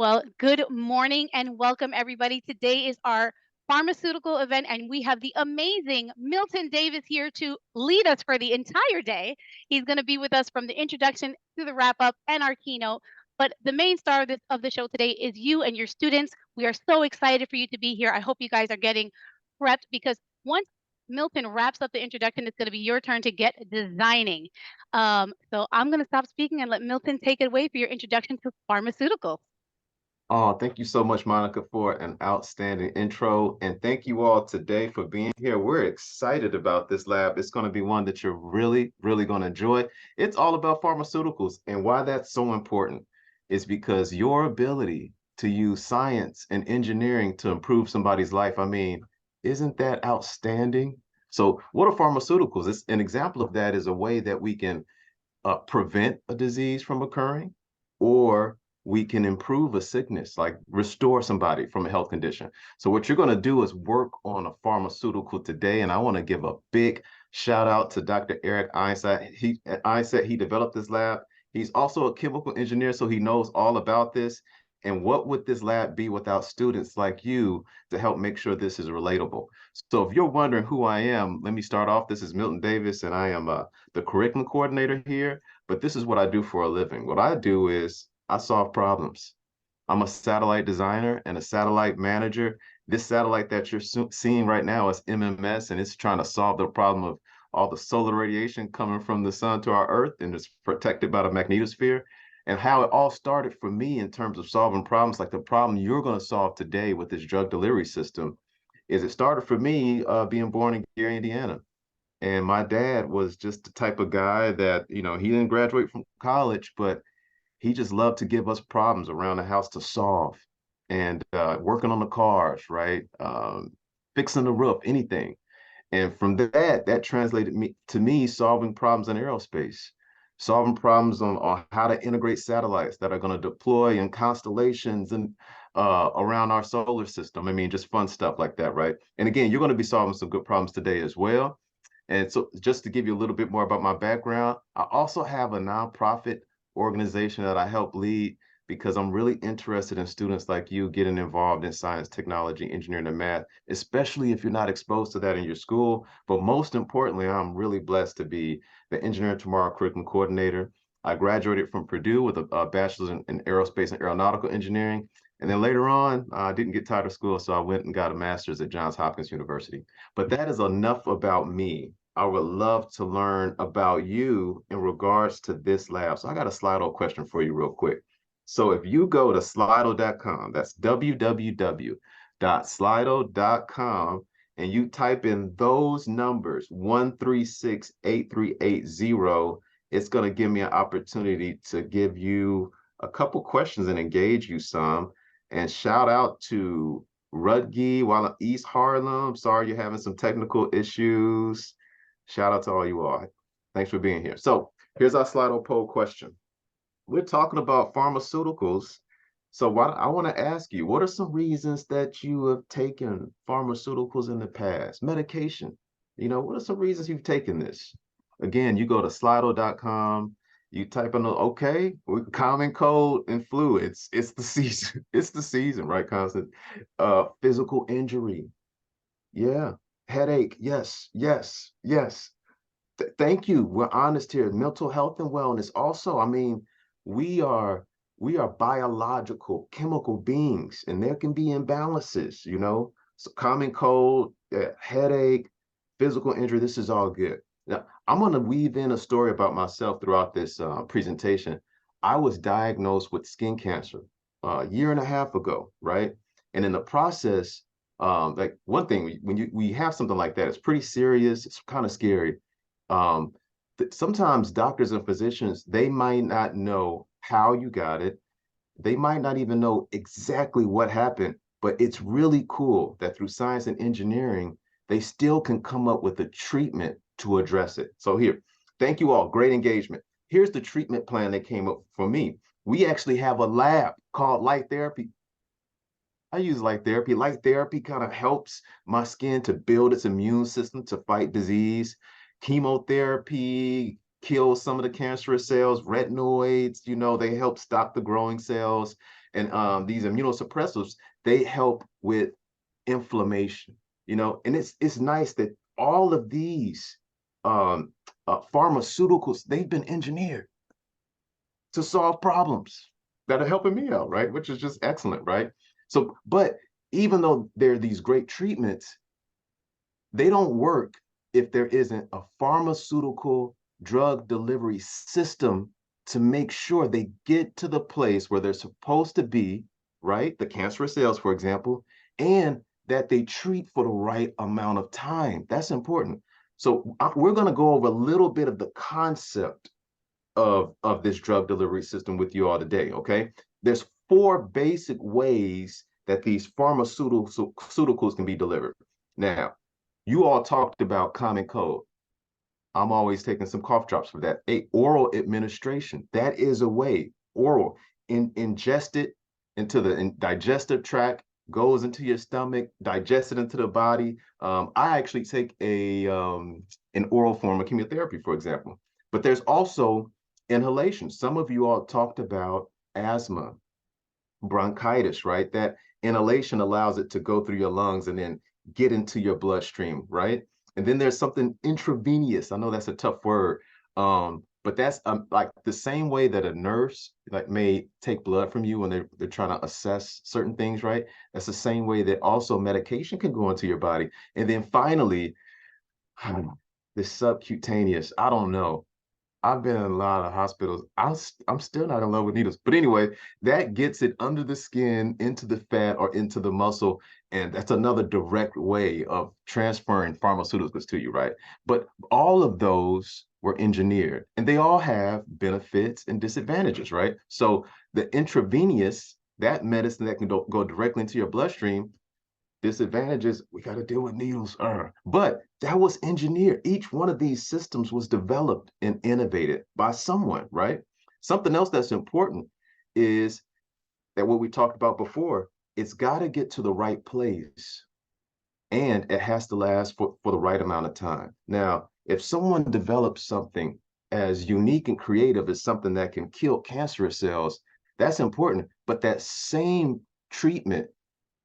Well, good morning and welcome everybody. Today is our pharmaceutical event, and we have the amazing Milton Davis here to lead us for the entire day. He's going to be with us from the introduction to the wrap up and our keynote. But the main star of the show today is you and your students. We are so excited for you to be here. I hope you guys are getting prepped because once Milton wraps up the introduction, it's going to be your turn to get designing. So I'm going to stop speaking and let Milton take it away for your introduction to pharmaceuticals. Oh, thank you so much, Monica, for an outstanding intro. And thank you all today for being here. We're excited about this lab. It's going to be one that you're really going to enjoy. It's all about pharmaceuticals. And why that's so important is because your ability to use science and engineering to improve somebody's life, I mean, isn't that outstanding? So, what are pharmaceuticals? It's, an example of that is a way that we can prevent a disease from occurring, or we can improve a sickness, like restore somebody from a health condition. So what you're going to do is work on a pharmaceutical today, and I want to give a big shout out to Dr. Eric Einstein. He developed this lab. He's also a chemical engineer, so he knows all about this. And what would this lab be without students like you to help make sure this is relatable? So if you're wondering who I am, let me start off. This is Milton Davis, and I am the curriculum coordinator here. But this is what I do for a living. What I do is I solve problems. I'm a satellite designer and a satellite manager. This satellite that you're seeing right now is MMS, and it's trying to solve the problem of all the solar radiation coming from the sun to our Earth, and it's protected by the magnetosphere. And how it all started for me in terms of solving problems, like the problem you're going to solve today with this drug delivery system, is it started for me being born in Gary, Indiana. And my dad was just the type of guy that, he didn't graduate from college, but he just loved to give us problems around the house to solve, and working on the cars, right? Fixing the roof, anything. And from that translated me to me solving problems in aerospace, solving problems on how to integrate satellites that are going to deploy in constellations and around our solar system. I mean, just fun stuff like that, right? And again, you're going to be solving some good problems today as well. And so, just to give you a little bit more about my background, I also have a nonprofit organization that I help lead because I'm really interested in students like you getting involved in science, technology, engineering, and math, especially if you're not exposed to that in your school. But most importantly, I'm really blessed to be the Engineering Tomorrow curriculum coordinator. I graduated from Purdue with a bachelor's in aerospace and aeronautical engineering. And then later on, I didn't get tired of school, so I went and got a master's at Johns Hopkins University. But that is enough about me. I would love to learn about you in regards to this lab. So I got a Slido question for you real quick. So if you go to slido.com, that's www.slido.com, and you type in those numbers, 1368380, it's going to give me an opportunity to give you a couple questions and engage you some. And shout out to Rudge while in East Harlem. Sorry you're having some technical issues. Shout out to all you all. Thanks for being here. So here's our Slido poll question. We're talking about pharmaceuticals. So I want to ask you, what are some reasons that you have taken pharmaceuticals in the past? Medication. What are some reasons you've taken this? Again, you go to slido.com, you type in, okay, common cold and flu. It's the season. It's the season, right, Constant? Physical injury. Yeah. Headache. Yes, yes, yes. Thank you. We're honest here. Mental health and wellness. Also, I mean, we are we are biological, chemical beings, and there can be imbalances, So common cold, headache, physical injury, this is all good. Now, I'm going to weave in a story about myself throughout this presentation. I was diagnosed with skin cancer a year and a half ago, right? And in the process, like one thing, when we have something like that, it's pretty serious. It's kind of scary. um, Sometimes doctors and physicians, they might not know how you got it. They might not even know exactly what happened, but it's really cool that through science and engineering, they still can come up with a treatment to address it. So here, thank you all, great engagement. Here's the treatment plan that came up for me. We actually have a lab called light therapy. I use light therapy. Light therapy kind of helps my skin to build its immune system to fight disease. Chemotherapy kills some of the cancerous cells. Retinoids, they help stop the growing cells. And these immunosuppressants, they help with inflammation, and it's nice that all of these um, pharmaceuticals, they've been engineered to solve problems that are helping me out, right? Which is just excellent, right? So, but even though there are these great treatments, they don't work if there isn't a pharmaceutical drug delivery system to make sure they get to the place where they're supposed to be, right? The cancerous cells, for example, and that they treat for the right amount of time. That's important. So we're going to go over a little bit of the concept of this drug delivery system with you all today, okay? There's four basic ways that these pharmaceuticals can be delivered. Now, you all talked about common cold. I'm always taking some cough drops for that. Oral administration, that is a way. Oral, ingest it into the digestive tract, goes into your stomach, digested into the body. I actually take an oral form of chemotherapy, for example. But there's also inhalation. Some of you all talked about asthma, bronchitis, right? That inhalation allows it to go through your lungs and then get into your bloodstream, right? And then there's something intravenous. I know that's a tough word, but that's like the same way that a nurse like may take blood from you when they're trying to assess certain things, right? That's the same way that also medication can go into your body. And then finally, the subcutaneous. I don't know. I've been in a lot of hospitals. I'm still not in love with needles. But anyway, that gets it under the skin, into the fat, or into the muscle. And that's another direct way of transferring pharmaceuticals to you, right? But all of those were engineered and they all have benefits and disadvantages, right? So the intravenous, that medicine that can go directly into your bloodstream, disadvantages, we got to deal with needles. But that was engineered. Each one of these systems was developed and innovated by someone, right? Something else that's important is that what we talked about before, it's got to get to the right place and it has to last for the right amount of time. Now, if someone develops something as unique and creative as something that can kill cancerous cells, that's important. But that same treatment,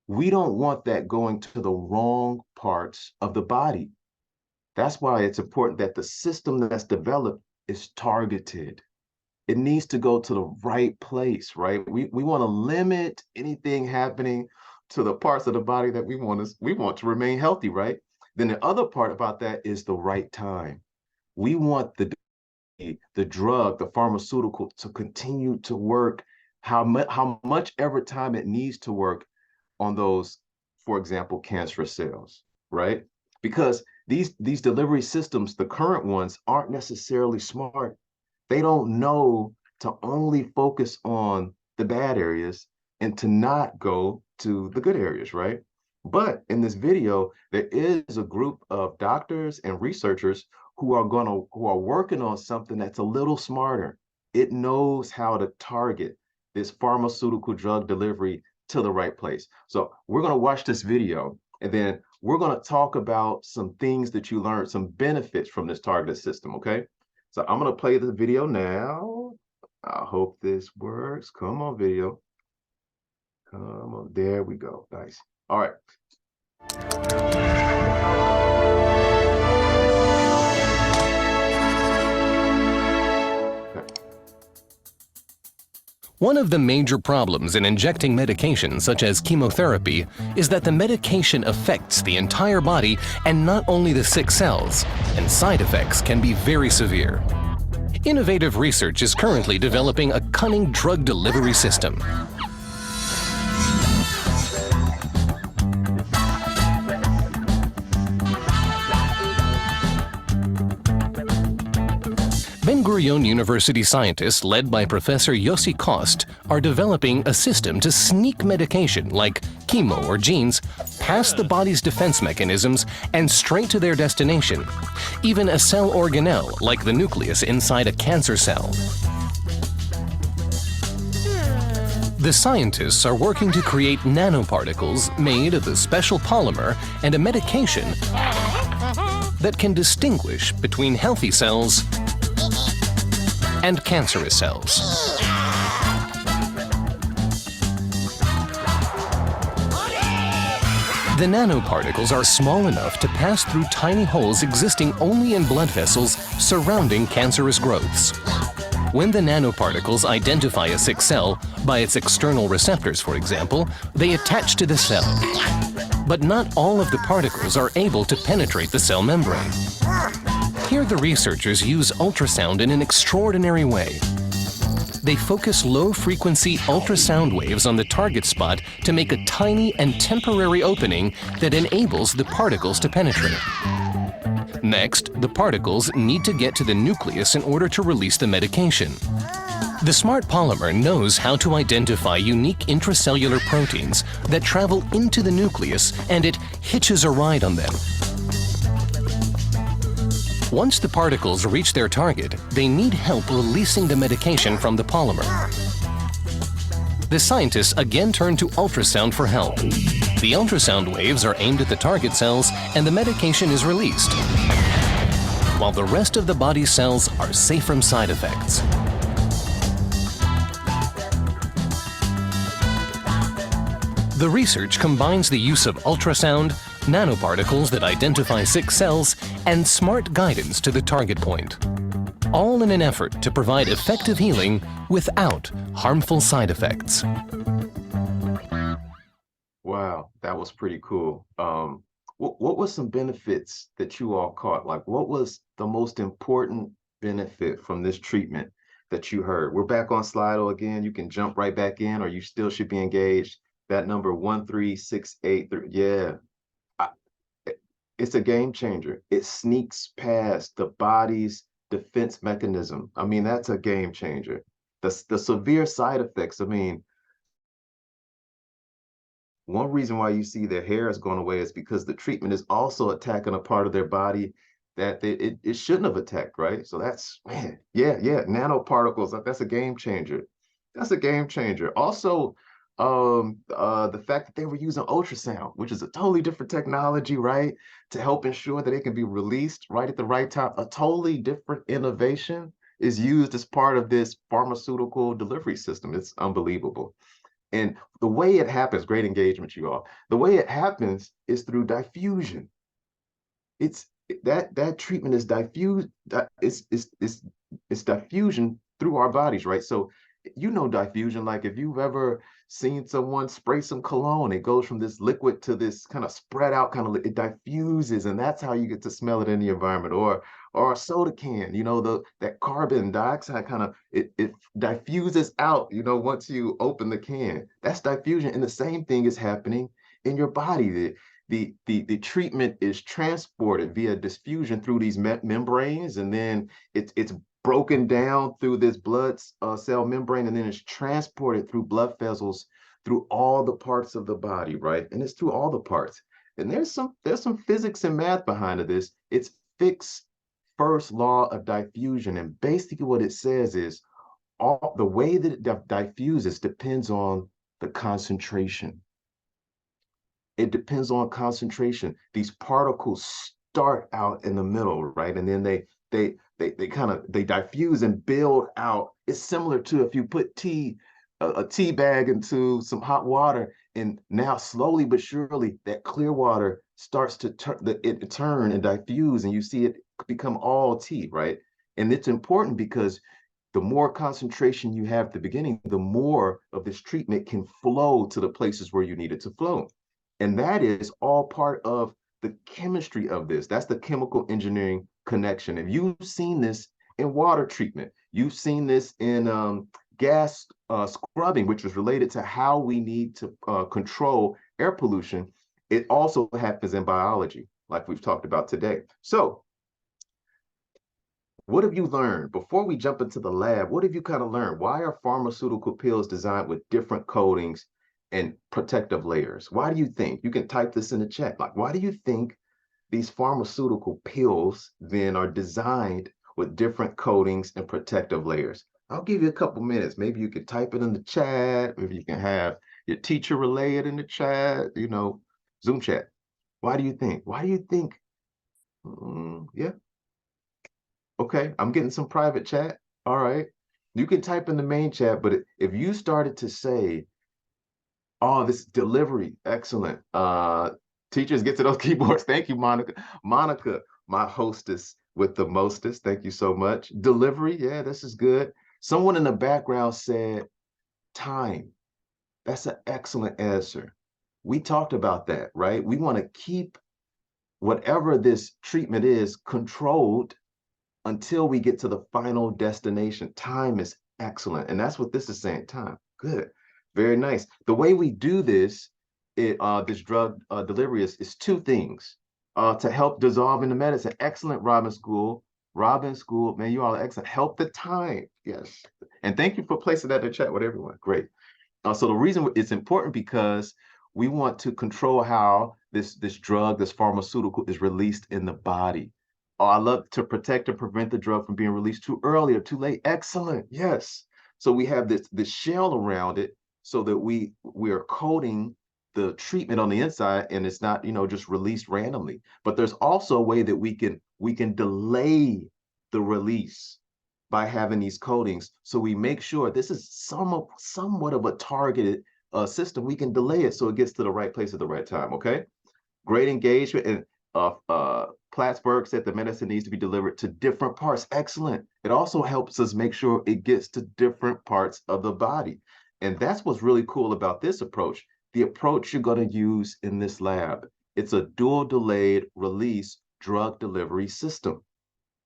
we don't want that going to the wrong parts of the body. That's why it's important that the system that's developed is targeted. It needs to go to the right place, right? We want to limit anything happening to the parts of the body that we want to remain healthy, right? Then the other part about that is the right time. We want the drug, the pharmaceutical to continue to work how much ever time it needs to work on those, for example, cancerous cells, right? Because these delivery systems, the current ones, aren't necessarily smart. They don't know to only focus on the bad areas and to not go to the good areas, right? But in this video, there is a group of doctors and researchers who are working on something that's a little smarter. It knows how to target this pharmaceutical drug delivery to the right place. So we're going to watch this video and then we're going to talk about some things that you learned, some benefits from this targeted system, okay? So I'm going to play the video now. I hope this works. Come on, video. Come on. There we go. Nice. All right. One of the major problems in injecting medication such as chemotherapy is that the medication affects the entire body and not only the sick cells, and side effects can be very severe. Innovative research is currently developing a cunning drug delivery system. Ben-Gurion University scientists, led by Professor Yossi Kost, are developing a system to sneak medication like chemo or genes past the body's defense mechanisms and straight to their destination, even a cell organelle like the nucleus inside a cancer cell. The scientists are working to create nanoparticles made of a special polymer and a medication that can distinguish between healthy cells and cancerous cells. The nanoparticles are small enough to pass through tiny holes existing only in blood vessels surrounding cancerous growths. When the nanoparticles identify a sick cell by its external receptors, for example, they attach to the cell. But not all of the particles are able to penetrate the cell membrane. Here the researchers use ultrasound in an extraordinary way. They focus low-frequency ultrasound waves on the target spot to make a tiny and temporary opening that enables the particles to penetrate. Next, the particles need to get to the nucleus in order to release the medication. The smart polymer knows how to identify unique intracellular proteins that travel into the nucleus, and it hitches a ride on them. Once the particles reach their target, they need help releasing the medication from the polymer. The scientists again turn to ultrasound for help. The ultrasound waves are aimed at the target cells and the medication is released, while the rest of the body's cells are safe from side effects. The research combines the use of ultrasound, nanoparticles that identify sick cells, and smart guidance to the target point, all in an effort to provide effective healing without harmful side effects. Wow, that was pretty cool. What was some benefits that you all caught? Like, what was the most important benefit from this treatment that you heard? We're back on Slido again. You can jump right back in, or you still should be engaged. That number 13683. Yeah, it's a game changer. It sneaks past the body's defense mechanism. I mean, that's a game changer. The severe side effects, I mean, one reason why you see their hair is going away is because the treatment is also attacking a part of their body that it shouldn't have attacked, right? So that's, man, yeah, nanoparticles, that's a game changer. That's a game changer. Also, the fact that they were using ultrasound, which is a totally different technology, right? To help ensure that it can be released right at the right time. A totally different innovation is used as part of this pharmaceutical delivery system. It's unbelievable. And the way it happens, great engagement, you all. The way it happens is through diffusion. It's that treatment is diffused. It's diffusion through our bodies, right? So you know diffusion, like if you've ever seen someone spray some cologne, it goes from this liquid to this kind of spread out kind of, it diffuses, and that's how you get to smell it in the environment. Or a soda can, you know, that carbon dioxide kind of it diffuses out, you know, once you open the can. That's diffusion, and the same thing is happening in your body. The treatment is transported via diffusion through these membranes, and then it's broken down through this blood cell membrane, and then it's transported through blood vessels through all the parts of the body, right? And it's through all the parts. And there's some physics and math behind this. It's Fick's first law of diffusion, and basically what it says is all the way that it diffuses depends on the concentration. It depends on concentration. These particles start out in the middle, right? And then they kind of diffuse and build out. It's similar to if you put a tea bag into some hot water, and now slowly but surely that clear water starts to turn and diffuse, and you see it become all tea, right? And it's important because the more concentration you have at the beginning, the more of this treatment can flow to the places where you need it to flow. And that is all part of the chemistry of this. That's the chemical engineering connection. If you've seen this in water treatment, you've seen this in gas scrubbing, which is related to how we need to control air pollution. It also happens in biology, like we've talked about today. So what have you learned? Before we jump into the lab, what have you kind of learned? Why are pharmaceutical pills designed with different coatings and protective layers? Why do you think? You can type this in the chat. Like, why do you think these pharmaceutical pills then are designed with different coatings and protective layers? I'll give you a couple minutes. Maybe you can type it in the chat. Maybe you can have your teacher relay it in the chat, you know, Zoom chat. Why do you think? Why do you think? Yeah. Okay, I'm getting some private chat. All right. You can type in the main chat, but if you started to say, oh, this delivery, excellent. Teachers, get to those keyboards. Thank you, Monica. Monica, my hostess with the mostest. Thank you so much. Delivery, yeah, this is good. Someone in the background said time. That's an excellent answer. We talked about that, right? We want to keep whatever this treatment is controlled until we get to the final destination. Time is excellent. And that's what this is saying. Time. Good. Very nice. The way we do this, this drug delivery is two things. To help dissolve in the medicine. Excellent, Robin School. Robin School, man, you all are excellent. Help the time. Yes. And thank you for placing that in the chat with everyone. Great. So the reason it's important because we want to control how this drug, this pharmaceutical is released in the body. Oh, I love to protect and prevent the drug from being released too early or too late. Excellent. Yes. So we have this shell around it so that we are coating the treatment on the inside and it's not, just released randomly. But there's also a way that we can delay the release by having these coatings. So we make sure this is somewhat of a targeted system. We can delay it so it gets to the right place at the right time. Okay. Great engagement. And Plattsburgh said the medicine needs to be delivered to different parts. Excellent. It also helps us make sure it gets to different parts of the body. And that's what's really cool about this approach. The approach you're going to use in this lab. It's a dual delayed release drug delivery system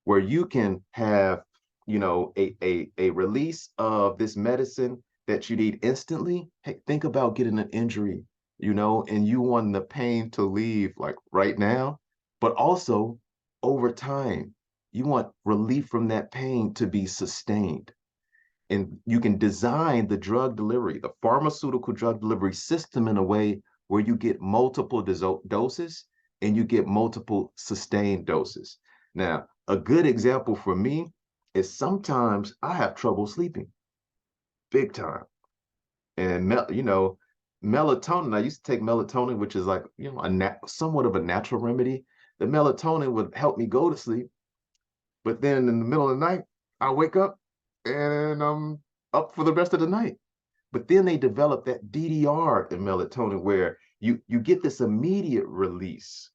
where you can have a release of this medicine that you need instantly. Hey, think about getting an injury, and you want the pain to leave like right now, but also over time, you want relief from that pain to be sustained. And you can design the drug delivery, the pharmaceutical drug delivery system in a way where you get multiple doses and you get multiple sustained doses. Now, a good example for me is sometimes I have trouble sleeping, big time. And melatonin, I used to take melatonin, which is like, somewhat of a natural remedy. The melatonin would help me go to sleep, but then in the middle of the night, I wake up and I'm up for the rest of the night. But then they develop that DDR in melatonin where you get this immediate release,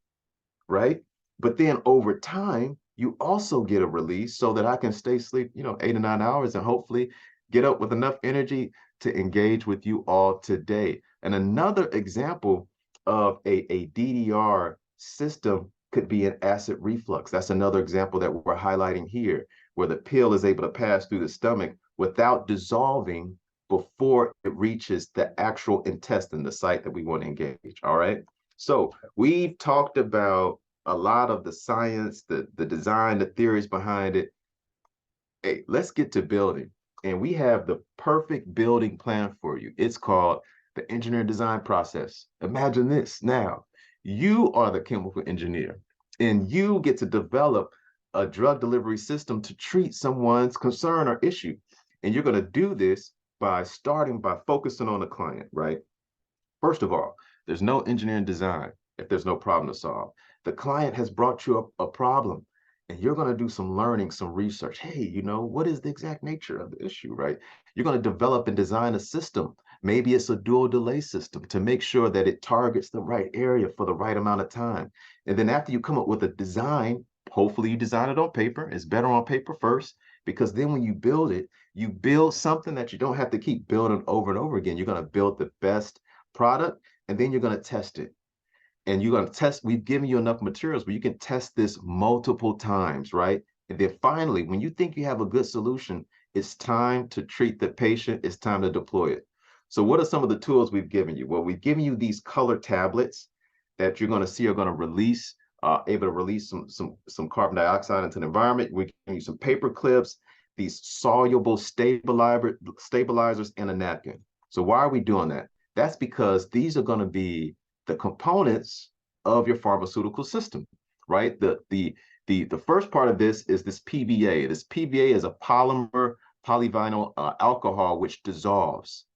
right? But then over time, you also get a release so that I can stay asleep, 8 or 9 hours and hopefully get up with enough energy to engage with you all today. And another example of a DDR system could be an acid reflux. That's another example that we're highlighting here, where the pill is able to pass through the stomach without dissolving before it reaches the actual intestine, the site that we want to engage. All right. So we've talked about a lot of the science, the design, the theories behind it. Hey, let's get to building. And we have the perfect building plan for you. It's called the engineering design process. Imagine this now. You are the chemical engineer, and you get to develop a drug delivery system to treat someone's concern or issue. And you're going to do this by starting by focusing on the client, right? First of all, there's no engineering design if there's no problem to solve. The client has brought you a problem and you're going to do some learning, some research. Hey, what is the exact nature of the issue, right? You're going to develop and design a system. Maybe it's a dual delay system to make sure that it targets the right area for the right amount of time. And then after you come up with a design, hopefully you design it on paper. It's better on paper first, because then when you build it, you build something that you don't have to keep building over and over again. You're going to build the best product, and then you're going to test it. And you're going to test, we've given you enough materials where you can test this multiple times, right? And then finally, when you think you have a good solution, it's time to treat the patient, it's time to deploy it. So what are some of the tools we've given you? Well, we've given you these color tablets that you're going to see are going to release, able to release some carbon dioxide into the environment. We're giving you some paper clips, these soluble stabilizers, and a napkin. So why are we doing that? That's because these are going to be the components of your pharmaceutical system, right? The first part of this is this PVA. This PVA is a polymer polyvinyl alcohol which dissolves.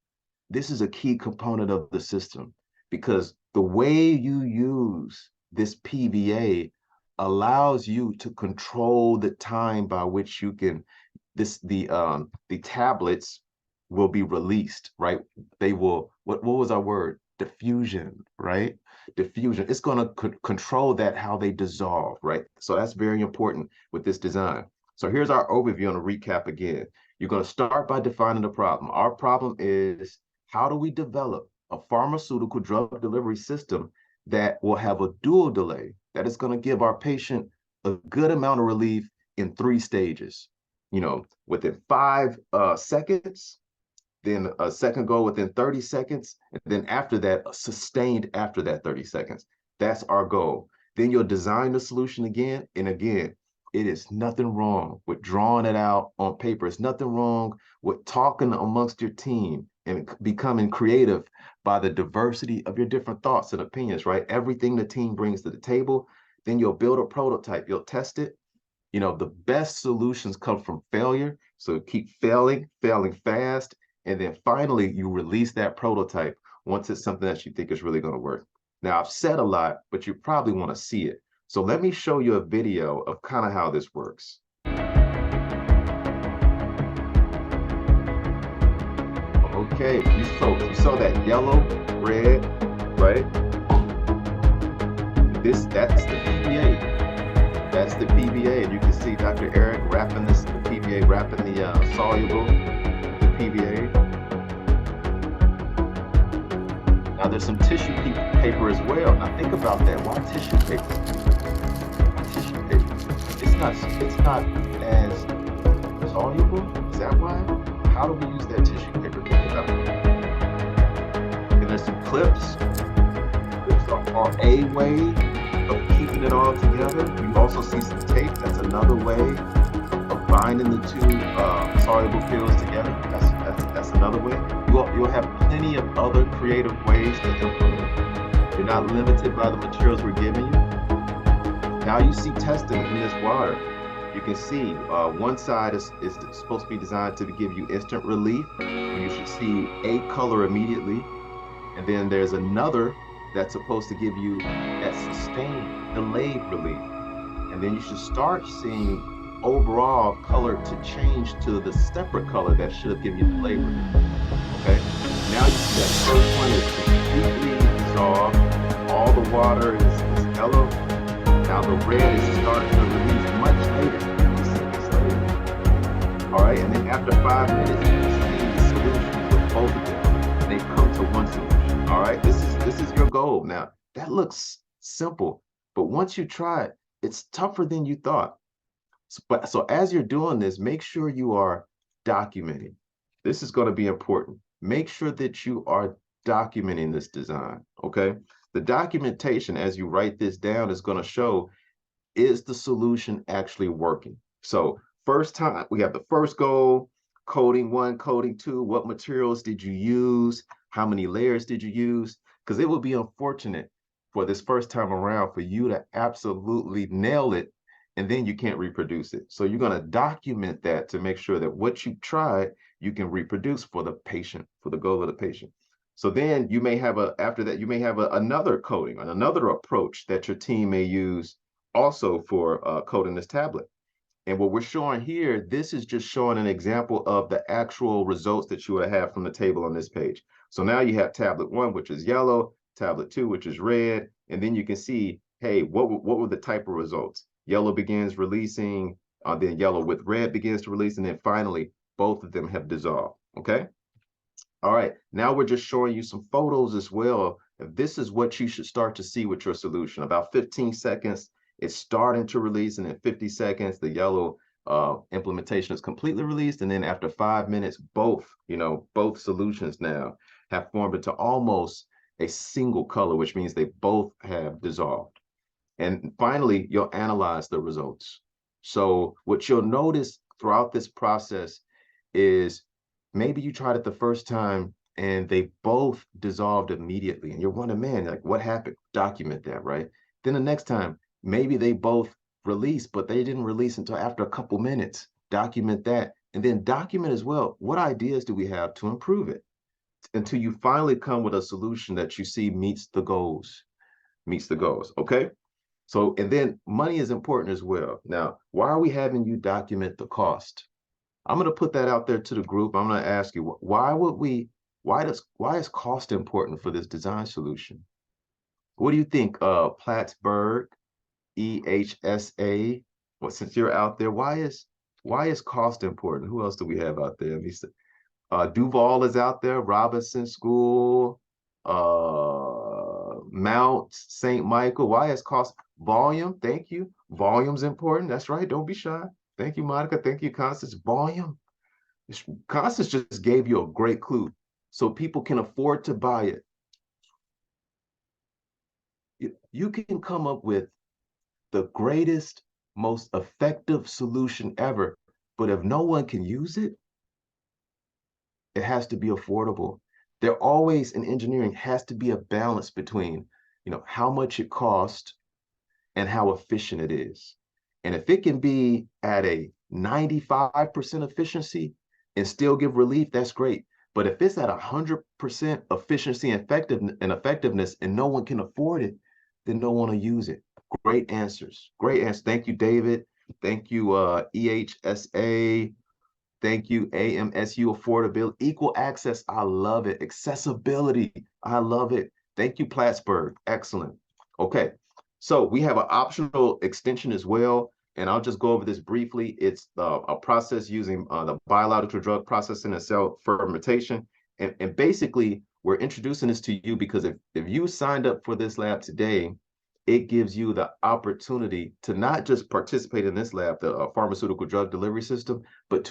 This is a key component of the system because the way you use this PVA allows you to control the time by which you can the tablets will be released, right? They will, what was our word? Diffusion, right? diffusion. It's going to control that, how they dissolve, right? So that's very important with this design. So here's our overview and a recap again. You're going to start by defining the problem. Our problem is, how do we develop a pharmaceutical drug delivery system that will have a dual delay, that is going to give our patient a good amount of relief in 3 stages, within 5 seconds, then a second goal within 30 seconds, and then after that, sustained after that 30 seconds. That's our goal. Then you'll design the solution again and again. It is nothing wrong with drawing it out on paper. It's nothing wrong with talking amongst your team and becoming creative by the diversity of your different thoughts and opinions, right? Everything the team brings to the table. Then you'll build a prototype, you'll test it. The best solutions come from failure. So keep failing fast. And then finally, you release that prototype once it's something that you think is really going to work. Now, I've said a lot, but you probably want to see it. So let me show you a video of kind of how this works. Okay, you saw that yellow, red, right? That's the PBA. That's the PBA, and you can see Dr. Eric wrapping the PBA, wrapping the soluble, the PBA. Now there's some tissue paper as well. Now think about that. Why tissue paper? Why tissue paper? It's not as soluble. Is that why? How do we use that tissue paper? Think about it. And there's some clips. Clips are a way of keeping it all together. You also see some tape. That's another way of binding the 2 soluble pills together. That's another way. You'll have plenty of other creative ways to implement. You're not limited by the materials we're giving you. Now you see testing in this water. You can see one side is supposed to be designed to give you instant relief. You should see a color immediately. And then there's another that's supposed to give you that sustained, delayed relief. And then you should start seeing overall color to change to the separate color that should have given you delayed relief. Okay? Now you see that first one is completely dissolved. All the water is yellow. Now the red is starting to release much later. All right, and then after 5 minutes, you see the solutions with both of them. They come to one solution. All right, this is your goal. Now, that looks simple, but once you try it, it's tougher than you thought. So as you're doing this, make sure you are documenting. This is going to be important. Make sure that you are documenting this design, okay? The documentation, as you write this down, is going to show, is the solution actually working? So first time, we have the first goal, coding 1, coding 2, what materials did you use? How many layers did you use? Because it would be unfortunate for this first time around for you to absolutely nail it and then you can't reproduce it. So you're going to document that to make sure that what you tried, you can reproduce for the patient, for the goal of the patient. So then you may have after that, you may have another coding, another approach that your team may use also for coding this tablet. And what we're showing here, this is just showing an example of the actual results that you would have from the table on this page. So now you have tablet 1, which is yellow, tablet 2, which is red, and then you can see, hey, what were the type of results? Yellow begins releasing, then yellow with red begins to release, and then finally, both of them have dissolved, okay? All right, now we're just showing you some photos as well. This is what you should start to see with your solution. About 15 seconds, it's starting to release, and in 50 seconds, the yellow implementation is completely released. And then after 5 minutes, both solutions now have formed into almost a single color, which means they both have dissolved. And finally, you'll analyze the results. So what you'll notice throughout this process is maybe you tried it the first time and they both dissolved immediately. And you're wondering, man, like what happened? Document that, right? Then the next time, maybe they both released, but they didn't release until after a couple minutes. Document that. And then document as well, what ideas do we have to improve it? Until you finally come with a solution that you see meets the goals, okay? So, and then money is important as well. Now, why are we having you document the cost? I'm going to put that out there to the group. I'm going to ask you, why is cost important for this design solution? What do you think, Plattsburgh, EHSA? Well, since you're out there, why is cost important? Who else do we have out there? Let me see. Duval is out there, Robinson School, Mount St. Michael. Why is cost volume? Thank you. Volume's important. That's right. Don't be shy. Thank you, Monica. Thank you, Constance. Volume. Constance just gave you a great clue. So people can afford to buy it. You can come up with the greatest, most effective solution ever, but if no one can use it, it has to be affordable. There always in engineering has to be a balance between, how much it costs and how efficient it is. And if it can be at a 95% efficiency and still give relief, that's great. But if it's at 100% efficiency and effectiveness and no one can afford it, then no one will use it. Great answers. Great answers. Thank you, David. Thank you, EHSA. Thank you, AMSU, affordability, equal access. I love it. Accessibility. I love it. Thank you, Plattsburgh. Excellent. Okay. So we have an optional extension as well, and I'll just go over this briefly. It's a process using the biological drug processing and cell fermentation. And basically, we're introducing this to you because if you signed up for this lab today, it gives you the opportunity to not just participate in this lab, the pharmaceutical drug delivery system, but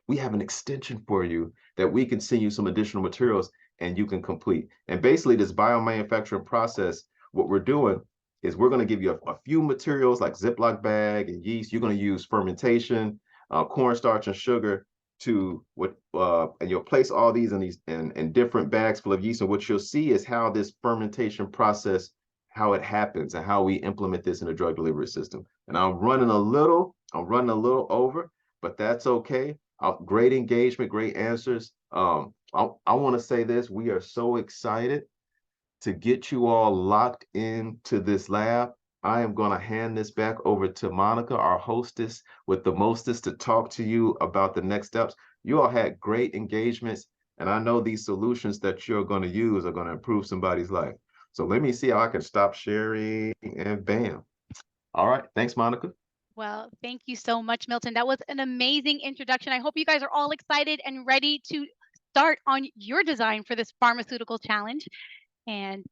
we have an extension for you that we can send you some additional materials and you can complete. And basically, this biomanufacturing process, what we're doing is we're going to give you a few materials like Ziploc bag and yeast. You're going to use fermentation, cornstarch and sugar and you'll place all these in different bags full of yeast. And what you'll see is how this fermentation process, how it happens and how we implement this in a drug delivery system. And I'm running a little over, but that's okay. Great engagement, great answers. I want to say this, we are so excited to get you all locked into this lab. I am going to hand this back over to Monica, our hostess with the mostest, to talk to you about the next steps. You all had great engagements, and I know these solutions that you're going to use are going to improve somebody's life. So let me see how I can stop sharing, and bam. All right. Thanks, Monica. Well, thank you so much, Milton. That was an amazing introduction. I hope you guys are all excited and ready to start on your design for this pharmaceutical challenge. And